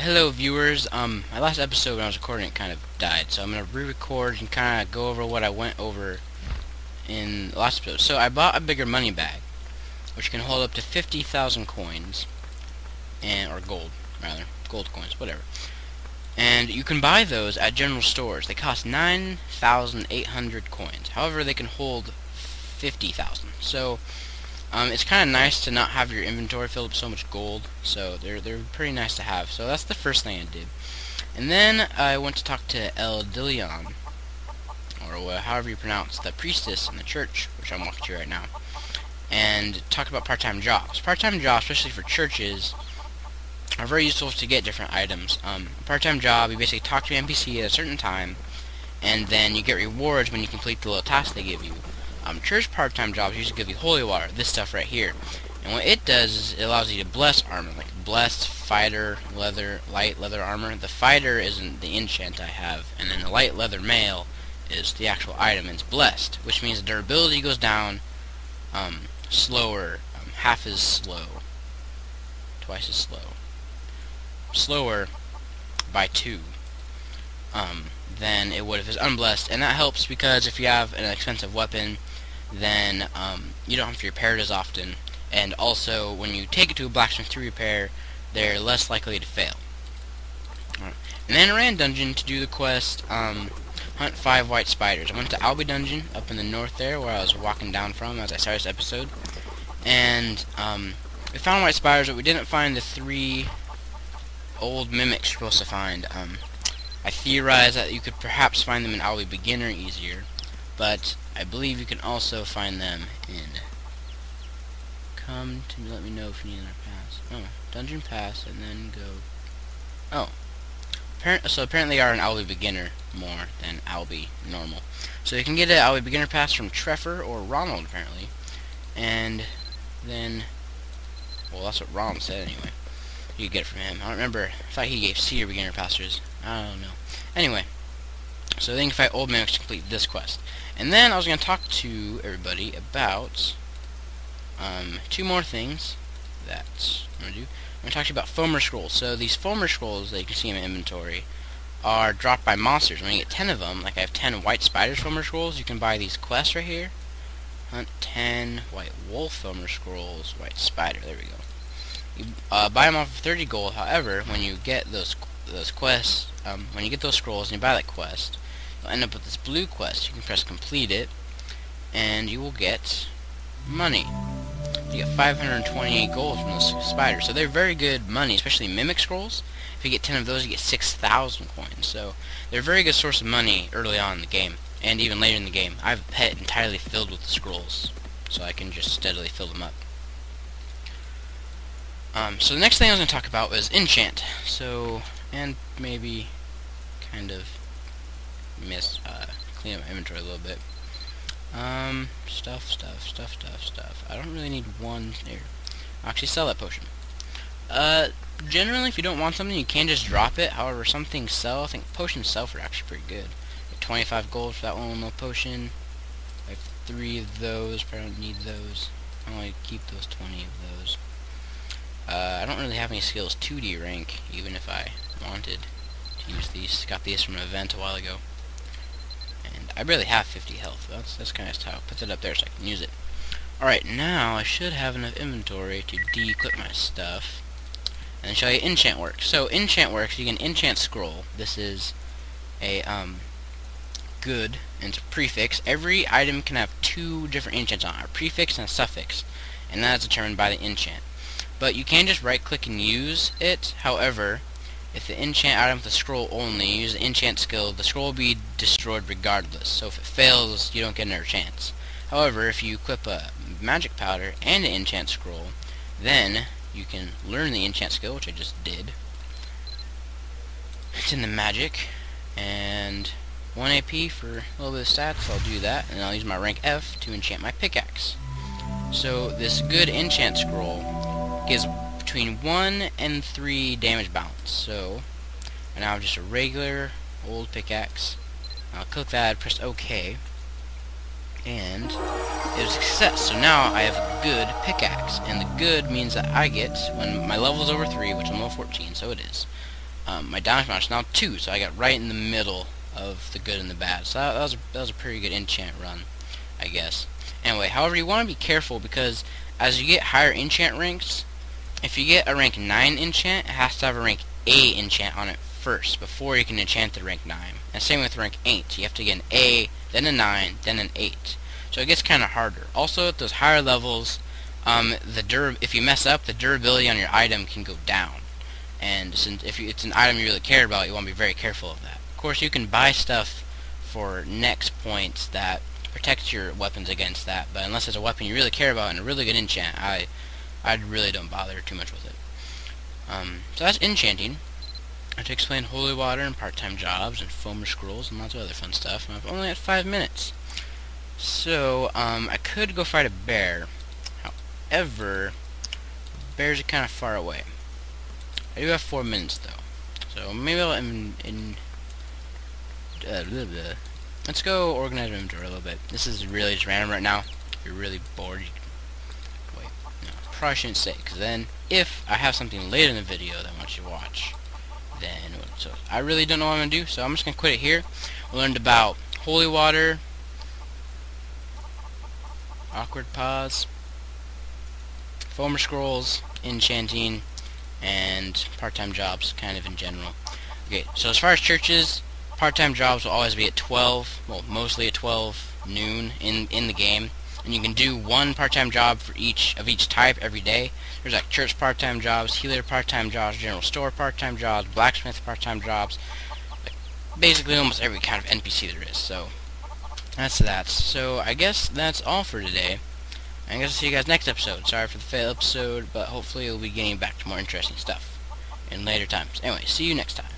Hello viewers. My last episode when I was recording it kind of died, so I'm gonna re-record and kind of go over what I went over in the last episode. So I bought a bigger money bag, which can hold up to 50,000 coins, or gold rather, gold coins, whatever. And you can buy those at general stores. They cost 9,800 coins. However, they can hold 50,000. So it's kind of nice to not have your inventory filled with so much gold, so they're pretty nice to have. So that's the first thing I did. And then I went to talk to El Dilion, or however you pronounce the priestess in the church, which I'm walking to right now, and talk about part-time jobs. Part-time jobs, especially for churches, are very useful to get different items. A part-time job, you basically talk to an NPC at a certain time, and then you get rewards when you complete the little tasks they give you. Church part-time jobs usually give you holy water, this stuff right here. And what it does is it allows you to bless armor, like blessed, fighter, leather, light leather armor. The fighter isn't the enchant I have, and then the light leather mail is the actual item, and it's blessed, which means the durability goes down slower, half as slow, twice as slow, slower by 2 than it would if it's unblessed. And that helps because if you have an expensive weapon, then you don't have to repair it as often, and also when you take it to a blacksmith to repair, they're less likely to fail. And then I ran dungeon to do the quest, hunt 5 white spiders. I went to Albi dungeon up in the north there, where I was walking down from as I started this episode, and we found white spiders, but we didn't find the 3 old mimics you're supposed to find. I theorize that you could perhaps find them in Albi beginner easier, but I believe you can also find them in come to let me know if you need another pass. Oh, dungeon pass, and then go. Oh, so apparently they are an Albi beginner more than Albi normal. So you can get an Albi beginner pass from Trevor or Ronald apparently, and then, well, that's what Ronald said anyway. You could get it from him. I don't remember. I thought he gave C or beginner passes. I don't know. Anyway, so then you can fight old mimics to complete this quest. And then I was going to talk to everybody about 2 more things that I'm going to do. I'm going to talk to you about Foamer Scrolls. So these Foamer Scrolls that you can see in my inventory are dropped by monsters. When you get 10 of them, like I have 10 White Spiders Foamer Scrolls, you can buy these quests right here. Hunt 10 White Wolf Foamer Scrolls, White Spider, there we go. You buy them off of 30 gold. However, when you get those quests, when you get those scrolls and you buy that quest, you'll end up with this blue quest. You can press complete it, and you will get money. You get 528 gold from those spiders, so they're very good money, especially mimic scrolls. If you get 10 of those, you get 6,000 coins. So they're a very good source of money early on in the game, and even later in the game. I have a pet entirely filled with the scrolls, so I can just steadily fill them up. So the next thing I was going to talk about was enchant. So, and maybe kind of clean up my inventory a little bit. Stuff. I don't really need one here. I'll actually sell that potion. Generally, if you don't want something, you can just drop it. However, some things sell. I think potions sell for actually pretty good. Like 25 gold for that one little potion. I have 3 of those. Probably don't need those. I only keep those 20 of those. I don't really have any skills 2D rank, even if I wanted to use these. Got these from an event a while ago. And I barely have 50 health. That's kind of nice. I'll put that up there so I can use it. Alright, now I should have enough inventory to de-equip my stuff and show you enchant works. So enchant works, you can enchant scroll. This is a good, and it's a prefix. Every item can have 2 different enchants on it, a prefix and a suffix, and that is determined by the enchant. But you can just right click and use it. However, if the enchant item with the scroll only, use the enchant skill, the scroll will be destroyed regardless. So if it fails, you don't get another chance. However, if you equip a magic powder and an enchant scroll, then you can learn the enchant skill, which I just did. It's in the magic, and 1 AP for a little bit of stats, so I'll do that, and I'll use my rank F to enchant my pickaxe. So this good enchant scroll gives between 1 and 3 damage balance. So I now have just a regular old pickaxe. I'll click that, press OK, and it was a success. So now I have a good pickaxe, and the good means that I get, when my level is over 3, which I'm level 14, so it is, my damage amount is now 2, so I got right in the middle of the good and the bad. So that was a pretty good enchant run, I guess. Anyway, however, you want to be careful because as you get higher enchant ranks, if you get a rank 9 enchant, it has to have a rank 8 enchant on it first before you can enchant the rank 9. And same with rank 8. You have to get an A, then a 9, then an 8. So it gets kind of harder. Also, at those higher levels, if you mess up, the durability on your item can go down. And since if it's an item you really care about, you want to be very careful of that. Of course, you can buy stuff for next points that protects your weapons against that, but unless it's a weapon you really care about and a really good enchant, I really don't bother too much with it. So that's enchanting. I have to explain holy water and part-time jobs and foamer scrolls and lots of other fun stuff. And I've only had 5 minutes. So, I could go fight a bear. However, bears are kind of far away. I do have 4 minutes though. So maybe I'll let's go organize my inventory a little bit. This is really just random right now. If you're really bored, you can wait. No, probably shouldn't say, because then if I have something later in the video that I want you to watch, then so I really don't know what I'm gonna do. So I'm just gonna quit it here. We learned about holy water, awkward pause, foamer scrolls, enchanting, and part-time jobs, kind of in general. Okay, so as far as churches, part-time jobs will always be at 12, well, mostly at 12 noon in the game, and you can do 1 part-time job for each type every day. There's like church part-time jobs, healer part-time jobs, general store part-time jobs, blacksmith part-time jobs, like basically almost every kind of NPC there is. So that's that. So I guess that's all for today. I guess I'll see you guys next episode. Sorry for the fail episode, but hopefully we'll be getting back to more interesting stuff in later times. Anyway, see you next time.